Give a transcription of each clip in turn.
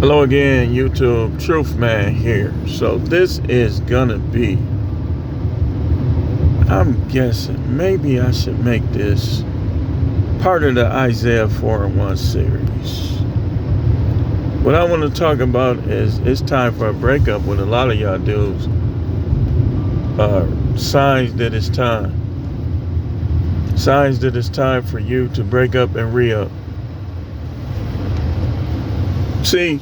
Hello again, YouTube. Truth Man here. So this is gonna be, I'm guessing, maybe I should make this part of the Isaiah 4-1 series. What I want to talk about is it's time for a breakup with a lot of y'all dudes. Signs that it's time. Signs that it's time for you to break up and re-up. See,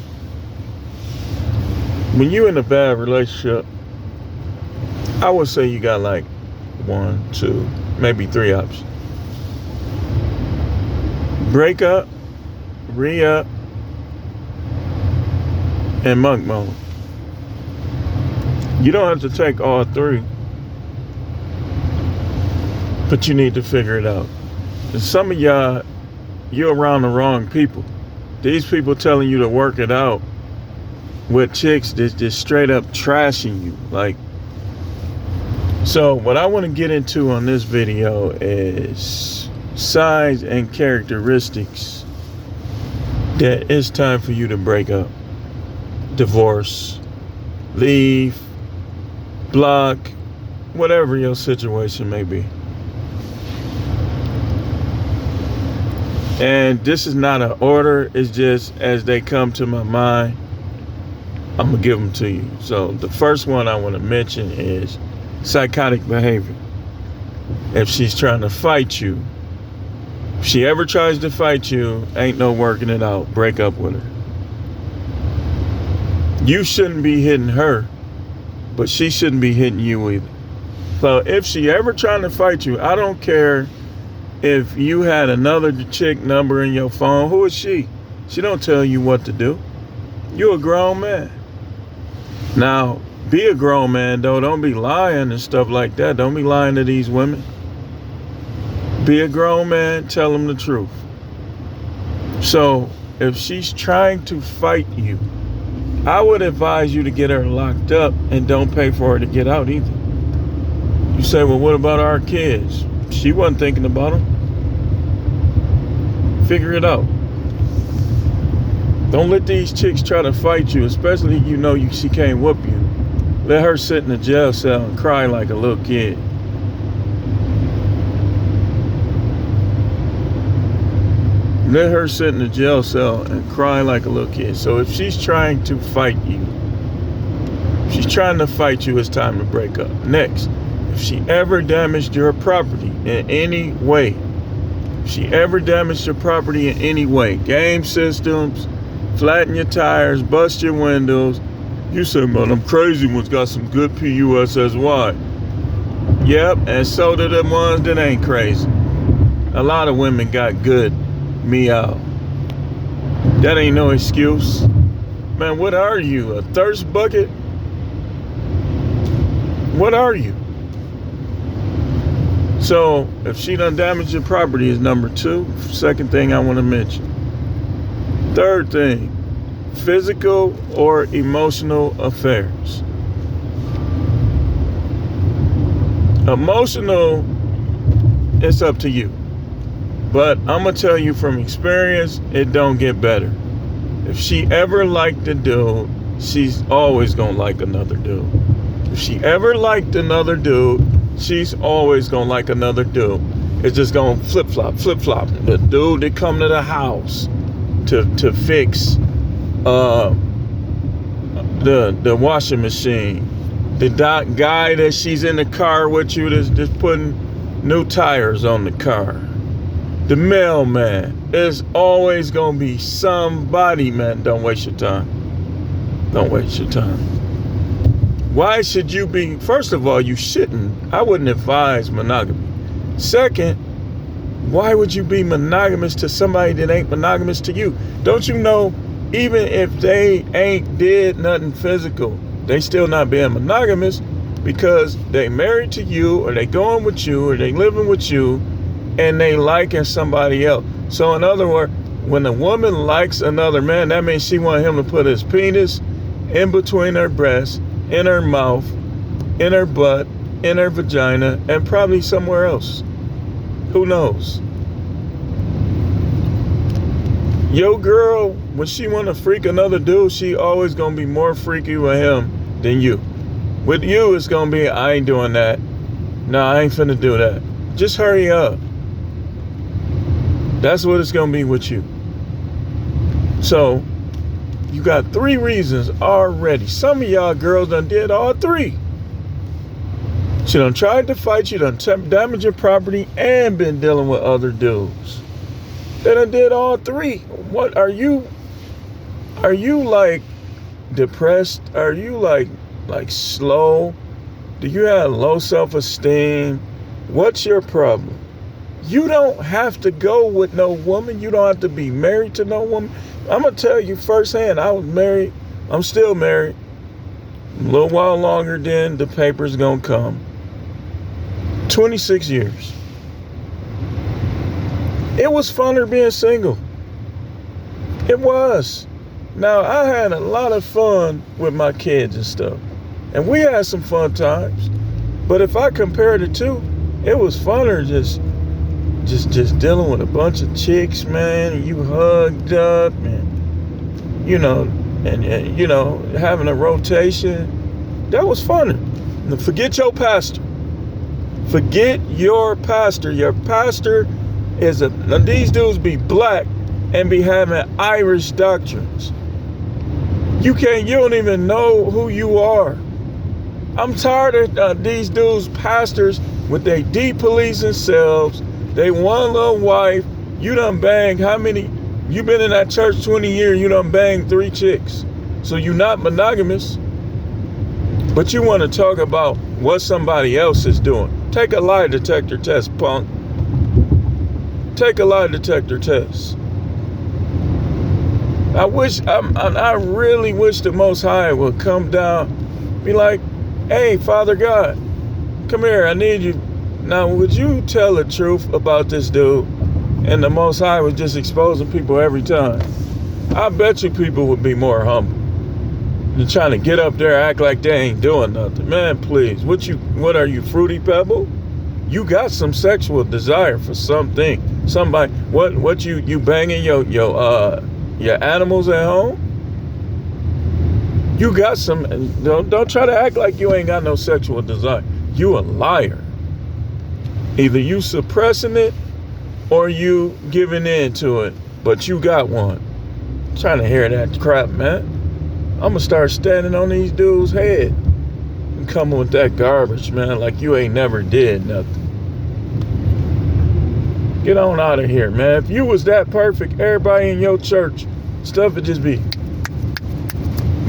when you're in a bad relationship, I would say you got like 1, 2, maybe 3 options. Break up, re-up, and monk mode. You don't have to take all 3, but you need to figure it out. And some of y'all, you're around the wrong people. These people telling you to work it out with chicks that's just straight up trashing you. So what I want to get into on this video is signs and characteristics that it's time for you to break up, divorce, leave, block, whatever your situation may be. And this is not an order, it's just as they come to my mind, I'm going to give them to you. So the first one I want to mention is psychotic behavior. If she's trying to fight you, if she ever tries to fight you, ain't no working it out. Break up with her. You shouldn't be hitting her, but she shouldn't be hitting you either. So if she ever trying to fight you, I don't care if you had another chick number in your phone. Who is she? She don't tell you what to do. You're a grown man. Now, be a grown man, though. Don't be lying and stuff like that. Don't be lying to these women. Be a grown man. Tell them the truth. So, if she's trying to fight you, I would advise you to get her locked up and don't pay for her to get out either. You say, well, what about our kids? She wasn't thinking about them. Figure it out. Don't let these chicks try to fight you, especially if you know she can't whoop you. Let her sit in a jail cell and cry like a little kid. Let her sit in a jail cell and cry like a little kid. So if she's trying to fight you, it's time to break up. Next, if she ever damaged your property in any way, game systems, flatten your tires, bust your windows, you say, man, them crazy ones got some good PUSSY. Yep, and so do the ones that ain't crazy. A lot of women got good meow. That ain't no excuse. Man, what are you, a thirst bucket? What are you? So, if she done damaged your property is number 2. Second thing I want to mention. Third thing, physical or emotional affairs. Emotional, it's up to you. But I'm going to tell you from experience, it don't get better. If she ever liked a dude, she's always going to like another dude. If she ever liked another dude, she's always going to like another dude. It's just going to flip-flop. The dude that come to the house to fix the washing machine. The guy that she's in the car with you that's just putting new tires on the car. The mailman. There's always going to be somebody, man. Don't waste your time. Why should you be, first of all, you shouldn't. I wouldn't advise monogamy. Second, why would you be monogamous to somebody that ain't monogamous to you? Don't you know, even if they ain't did nothing physical, they still not being monogamous because they married to you, or they going with you, or they living with you, and they liking somebody else. So in other words, when a woman likes another man, that means she want him to put his penis in between her breasts, in her mouth, in her butt, in her vagina, and probably somewhere else. Who knows? Your girl when she want to freak another dude, she always going to be more freaky with him than you. With you, it's going to be, I ain't doing that. No, I ain't finna do that. Just hurry up. That's what it's going to be with you. So, you got 3 reasons already. Some of y'all girls done did all 3. She done tried to fight you, done damaged your property, and been dealing with other dudes. They done did all 3. What are you like depressed? Are you like slow? Do you have low self-esteem? What's your problem? You don't have to go with no woman. You don't have to be married to no woman. I'm going to tell you firsthand, I was married. I'm still married. A little while longer, then the paper's going to come. 26 years. It was funner being single. It was. Now, I had a lot of fun with my kids and stuff. And we had some fun times. But if I compare the two, it was funner just dealing with a bunch of chicks, man. And you hugged up and, you know, and you know, having a rotation. That was funner. Now, forget your pastor. Forget your pastor. Your pastor is these dudes be black and be having Irish doctrines. You don't even know who you are. I'm tired of these dudes, pastors, with their de-policing selves. They one little wife. You done banged how many? You been in that church 20 years, you done banged 3 chicks. So you not monogamous. But you want to talk about what somebody else is doing. Take a lie detector test, punk. Take a lie detector test. I really wish the Most High would come down, be like, hey, Father God, come here, I need you. Now, would you tell the truth about this dude? And the Most High was just exposing people every time. I bet you people would be more humble. You're trying to get up there, act like they ain't doing nothing. Man, please, what are you, Fruity Pebble? You got some sexual desire for something. Somebody, what you banging your animals at home? You got some, don't try to act like you ain't got no sexual desire. You a liar. Either you suppressing it or you giving in to it, but you got one. I'm trying to hear that crap, man. I'm gonna start standing on these dudes' head and coming with that garbage, man, like you ain't never did nothing. Get on out of here, man. If you was that perfect, everybody in your church, stuff would just be,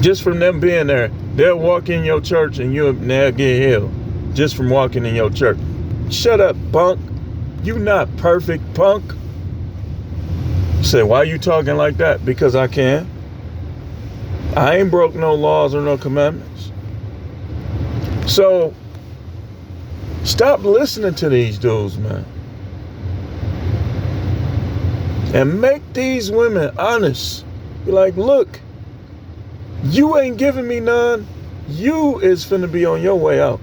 just from them being there, they'll walk in your church and they'll get healed just from walking in your church. Shut up, punk. You not perfect, punk. You say, why you talking like that? Because I can. I ain't broke no laws or no commandments. So, stop listening to these dudes, man. And make these women honest. Be like, look, you ain't giving me none. You is finna be on your way out.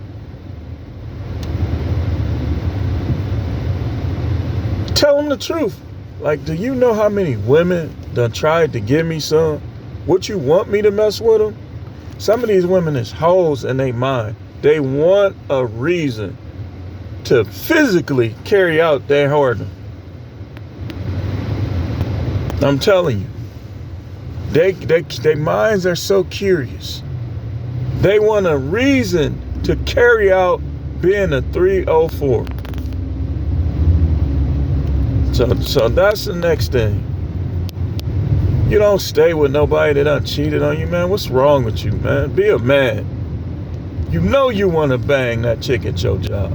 Tell them the truth. Like, do you know how many women done tried to give me some? Would you want me to mess with them? Some of these women is hoes in their mind. They want a reason to physically carry out their whoredom. I'm telling you. Their minds are so curious. They want a reason to carry out being a 304. So that's the next thing. You don't stay with nobody that done cheated on you, man. What's wrong with you, man? Be a man. You know you want to bang that chick at your job.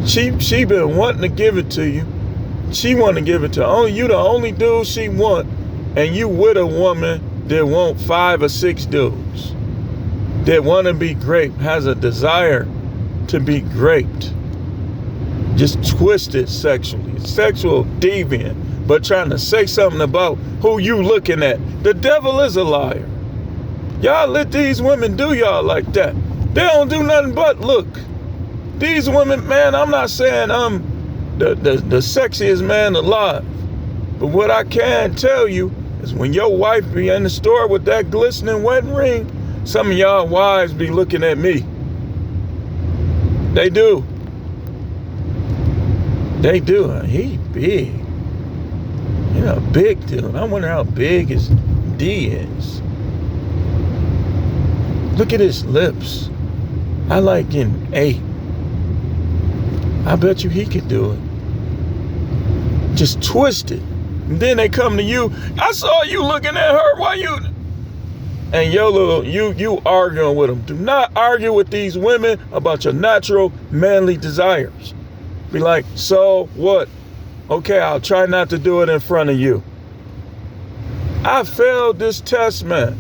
She been wanting to give it to you. She want to give it to only you, the only dude she want, and you with a woman that want 5 or 6 dudes that want to be raped, has a desire to be raped, just twisted sexually, sexual deviant, but trying to say something about who you looking at. The devil is a liar. Y'all let these women do y'all like that. They don't do nothing but look. These women, man, I'm not saying I'm the sexiest man alive. But what I can tell you is when your wife be in the store with that glistening wedding ring, some of y'all wives be looking at me. They do. They do. He big. You know, big dude. I wonder how big his D is. Look at his lips. I like getting 8. I bet you he could do it. Just twist it. And then they come to you. I saw you looking at her while you... And you arguing with them. Do not argue with these women about your natural manly desires. Be like, so what? Okay, I'll try not to do it in front of you. I failed this test, man.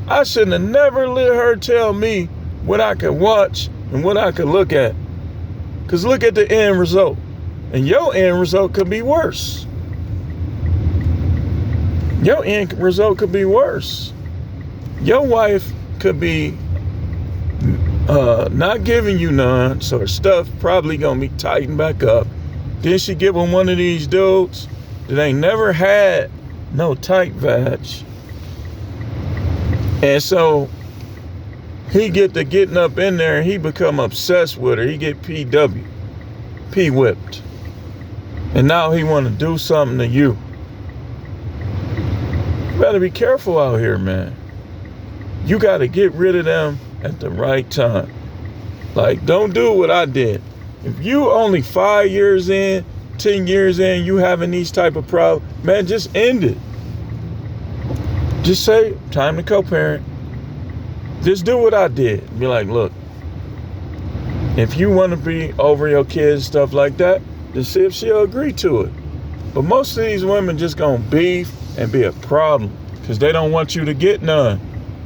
I shouldn't have never let her tell me what I could watch and what I could look at. Because look at the end result. And your end result could be worse. Your end result could be worse. Your wife could be not giving you none, so her stuff probably gonna be tightened back up. Then she give him one of these dudes that ain't never had no tight vag. And so he get to getting up in there and he become obsessed with her. He get PW, P-whipped. And now he want to do something to you. You better be careful out here, man. You got to get rid of them at the right time. Like, don't do what I did. If you only 5 years in, 10 years in, you having these type of problems, man, just end it. Just say, time to co-parent. Just do what I did. Be like, look, if you want to be over your kids, stuff like that, then see if she'll agree to it. But most of these women just gonna beef and be a problem because they don't want you to get none.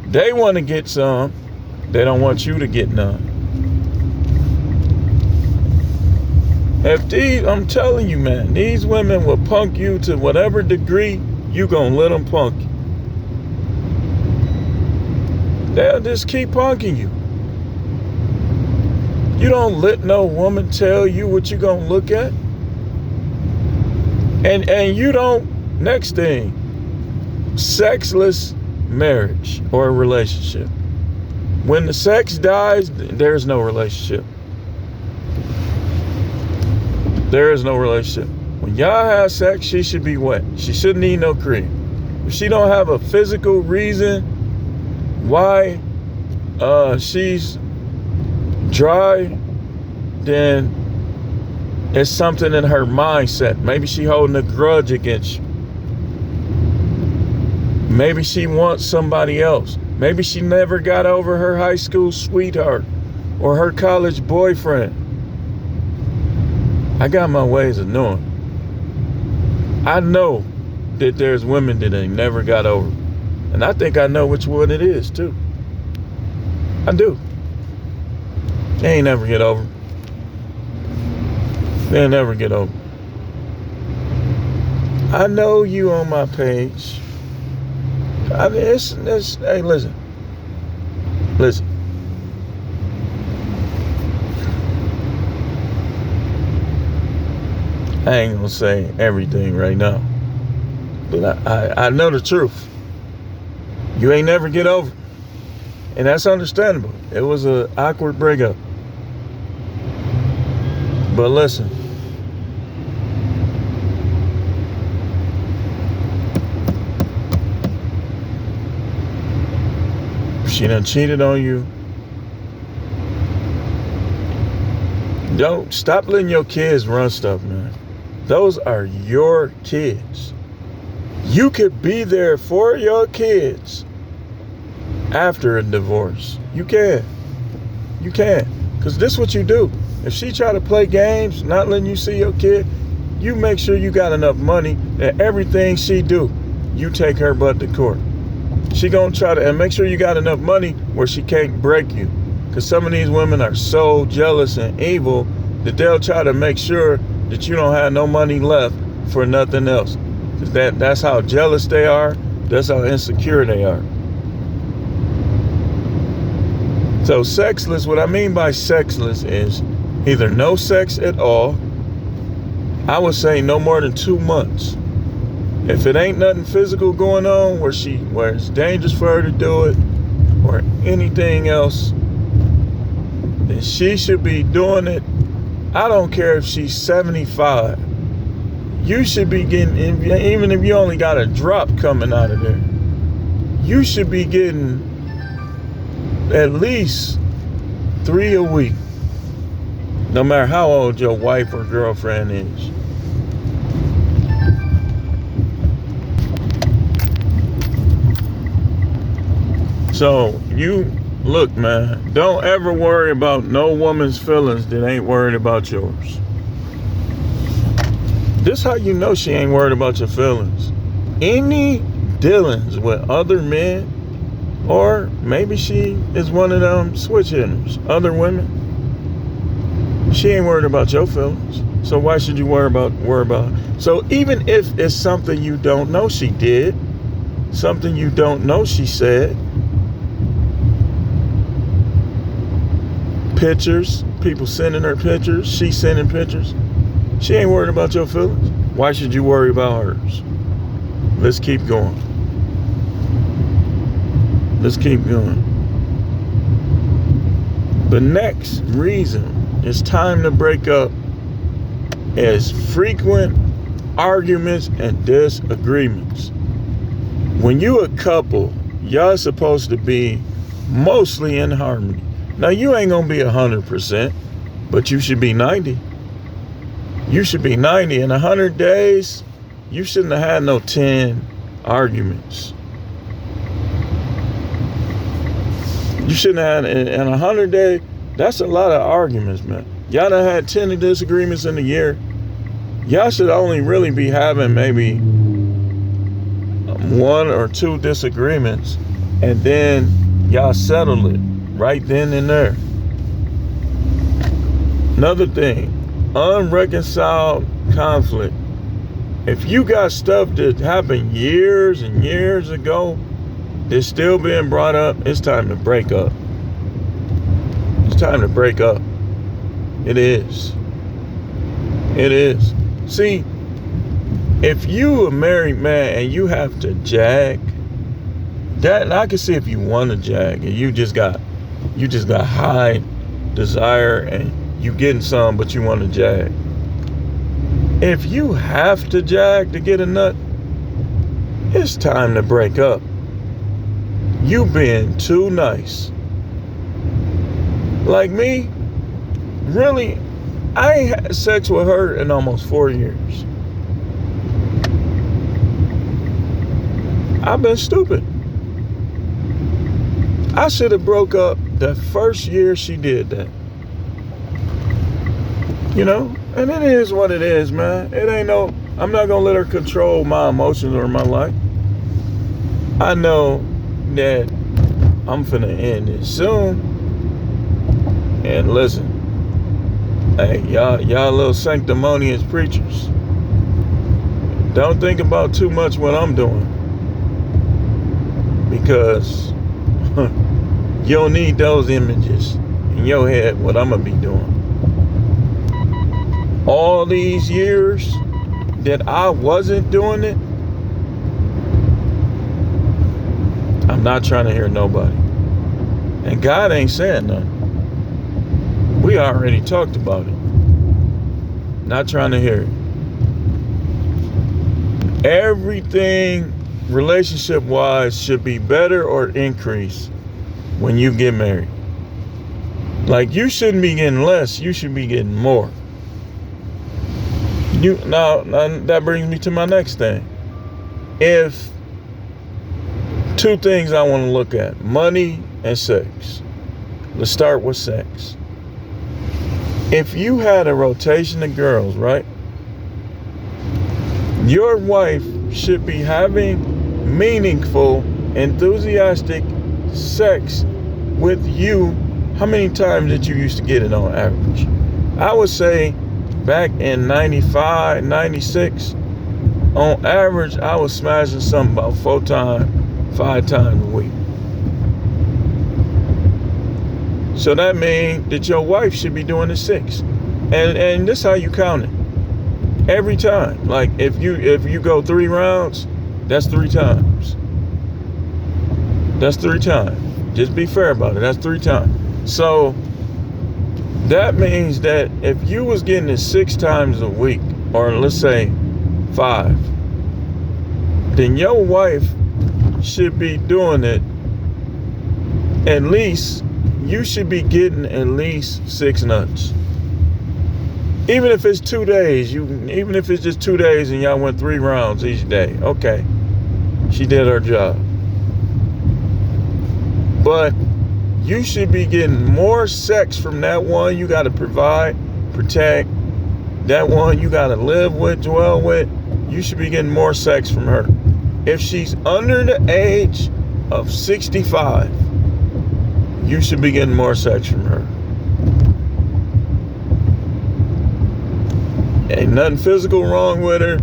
They want to get some. They don't want you to get none. I'm telling you, man, these women will punk you to whatever degree you gonna let them punk you. They'll just keep punking you. You don't let no woman tell you what you gonna look at. And you don't, next thing, sexless marriage or a relationship. When the sex dies, there's no relationship. There is no relationship. When y'all have sex, she should be wet. She shouldn't need no cream. If she don't have a physical reason why she's dry, then it's something in her mindset. Maybe she holding a grudge against you. Maybe she wants somebody else. Maybe she never got over her high school sweetheart or her college boyfriend. I got my ways of knowing. I know that there's women that they never got over. And I think I know which one it is too. I do. They ain't never get over. They'll never get over. I know you on my page. I mean, it's hey, listen. I ain't gonna say everything right now, but I know the truth. You ain't never get over, and that's understandable. It was an awkward breakup, but listen. She done cheated on you. Don't stop letting your kids run stuff, man. Those are your kids. You could be there for your kids after a divorce. You can. You can. Because this is what you do. If she try to play games, not letting you see your kid, you make sure you got enough money that everything she do, you take her butt to court. She gonna try to, and make sure you got enough money where she can't break you. Because some of these women are so jealous and evil that they'll try to make sure that you don't have no money left for nothing else. Because that's how jealous they are. That's how insecure they are. So sexless, what I mean by sexless is either no sex at all. I would say no more than 2 months. If it ain't nothing physical going on where it's dangerous for her to do it or anything else, then she should be doing it. I don't care if she's 75. You should be getting, even if you only got a drop coming out of there, you should be getting at least 3 a week, no matter how old your wife or girlfriend is. So you look, man, don't ever worry about no woman's feelings that ain't worried about yours. This how you know she ain't worried about your feelings. Any dealings with other men, or maybe she is one of them switch hitters, other women, she ain't worried about your feelings. So why should you worry about it? So even if it's something you don't know she did, something you don't know she said, pictures, people sending her pictures, she sending pictures, she ain't worried about your feelings. Why should you worry about hers? Let's keep going. Let's keep going. The next reason it's time to break up is frequent arguments and disagreements. When you a couple, y'all supposed to be mostly in harmony. Now you ain't gonna be 100%, but you should be 90. You should be 90. In 100 days, you shouldn't have had no 10 arguments. You shouldn't have had, in 100 days, that's a lot of arguments, man. Y'all done had 10 disagreements in a year. Y'all should only really be having maybe 1 or 2 disagreements, and then y'all settle it right then and there. Another thing, unreconciled conflict. If you got stuff that happened years and years ago that's still being brought up, it's time to break up. It's time to break up. It is. It is. See, if you a married man and you have to jag, that I can see if you want to jag and you just got high desire and you getting some, but you want to jag. If you have to jag to get a nut, it's time to break up. You been too nice. Like me, really, I ain't had sex with her in almost 4 years. I've been stupid. I should have broke up the first year she did that. You know? And it is what it is, man. It ain't no, I'm not gonna let her control my emotions or my life. I know that I'm finna end it soon. And listen, hey, y'all little sanctimonious preachers, don't think about too much what I'm doing, because you don't need those images in your head what I'm gonna be doing. All these years that I wasn't doing it, I'm not trying to hear nobody. And God ain't saying nothing. We already talked about it. Not trying to hear it. Everything relationship-wise should be better or increase when you get married. Like, you shouldn't be getting less, you should be getting more. Now that brings me to my next thing. If 2 things I want to look at, money and sex. Let's start with sex. If you had a rotation of girls, right? Your wife should be having meaningful, enthusiastic sex with you. How many times did you used to get it on average? I would say back in 95, 96, on average, I was smashing something about 4 times, 5 times a week. So that means that your wife should be doing the 6. And this is how you count it. Every time. Like if you go 3 rounds, that's 3 times. That's 3 times. Just be fair about it. That's 3 times. So that means that if you was getting it 6 times a week, or let's say 5, then your wife should be doing it at least, you should be getting at least 6 nuts. Even if it's 2 days, even if it's just 2 days and y'all went 3 rounds each day, okay, she did her job. But you should be getting more sex from that one you got to provide, protect, that one you got to live with, dwell with. You should be getting more sex from her. If she's under the age of 65, you should be getting more sex from her. Ain't nothing physical wrong with her.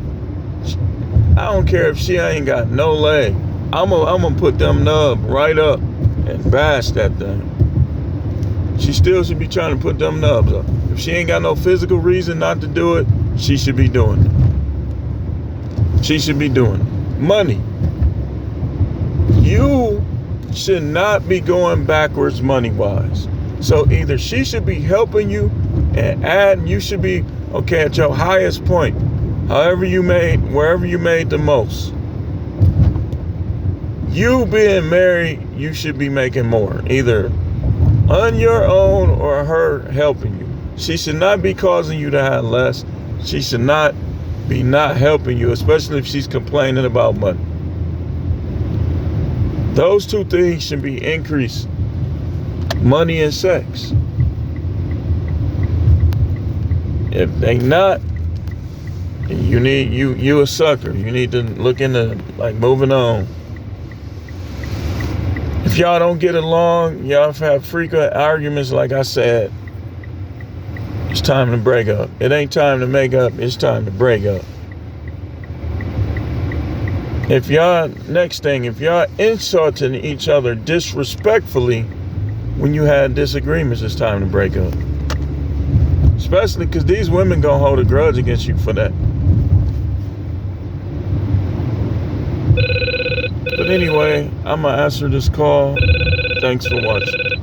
I don't care if she ain't got no leg. I'm gonna put them nub right up and bash that thing. She still should be trying to put them nubs up. If she ain't got no physical reason not to do it, she should be doing it. She should be doing it. Money. You should not be going backwards money-wise. So either she should be helping you and adding, you should be, okay, at your highest point, however you made, wherever you made the most. You being married, you should be making more, either on your own or her helping you. She should not be causing you to have less. She should not be not helping you, especially if she's complaining about money. Those 2 things should be increased. Money and sex. If they not, you a sucker. You need to look into like moving on. If y'all don't get along, y'all have frequent arguments, like I said, it's time to break up. It ain't time to make up, it's time to break up. If y'all insulting each other disrespectfully when you had disagreements, it's time to break up. Especially because these women gonna hold a grudge against you for that. But anyway, I'm gonna answer this call. Thanks for watching.